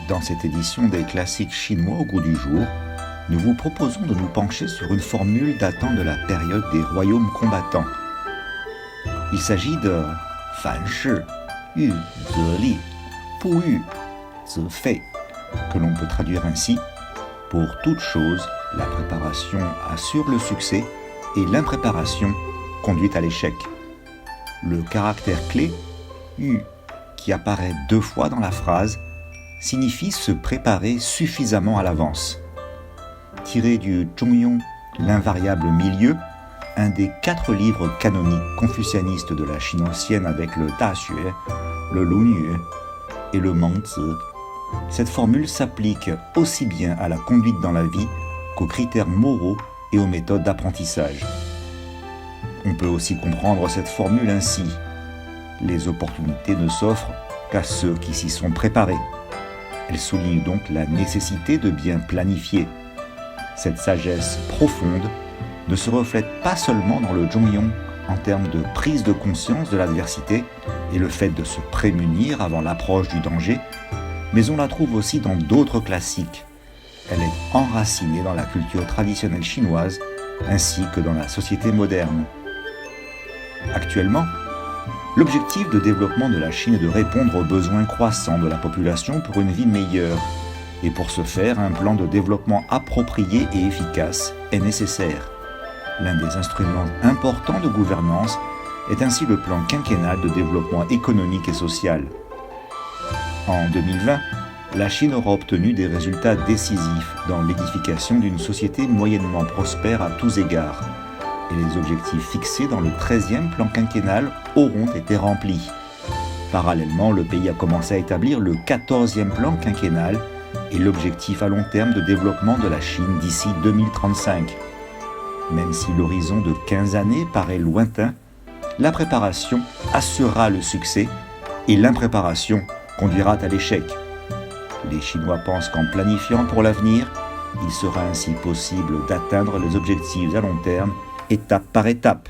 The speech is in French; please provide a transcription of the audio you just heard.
Dans cette édition des classiques chinois au goût du jour, nous vous proposons de nous pencher sur une formule datant de la période des royaumes combattants. Il s'agit de Fan shi, yu ze li, pu yu, ze fei, que l'on peut traduire ainsi: pour toute chose, la préparation assure le succès et l'impréparation conduit à l'échec. Le caractère clé yu, qui apparaît 2 fois dans la phrase, signifie se préparer suffisamment à l'avance. Tiré du Zhongyong, l'invariable milieu, un des 4 livres canoniques confucianistes de la Chine ancienne avec le Da Xue, le Lunyu et le Mengzi, cette formule s'applique aussi bien à la conduite dans la vie qu'aux critères moraux et aux méthodes d'apprentissage. On peut aussi comprendre cette formule ainsi: les opportunités ne s'offrent qu'à ceux qui s'y sont préparés. Elle souligne donc la nécessité de bien planifier. Cette sagesse profonde ne se reflète pas seulement dans le Zhongyong en termes de prise de conscience de l'adversité et le fait de se prémunir avant l'approche du danger, mais on la trouve aussi dans d'autres classiques. Elle est enracinée dans la culture traditionnelle chinoise ainsi que dans la société moderne. Actuellement, l'objectif de développement de la Chine est de répondre aux besoins croissants de la population pour une vie meilleure. Et pour ce faire, un plan de développement approprié et efficace est nécessaire. L'un des instruments importants de gouvernance est ainsi le plan quinquennal de développement économique et social. En 2020, la Chine aura obtenu des résultats décisifs dans l'édification d'une société moyennement prospère à tous égards. Et les objectifs fixés dans le 13e plan quinquennal auront été remplis. Parallèlement, le pays a commencé à établir le 14e plan quinquennal et l'objectif à long terme de développement de la Chine d'ici 2035. Même si l'horizon de 15 années paraît lointain, la préparation assurera le succès et l'impréparation conduira à l'échec. Les Chinois pensent qu'en planifiant pour l'avenir, il sera ainsi possible d'atteindre les objectifs à long terme, étape par étape.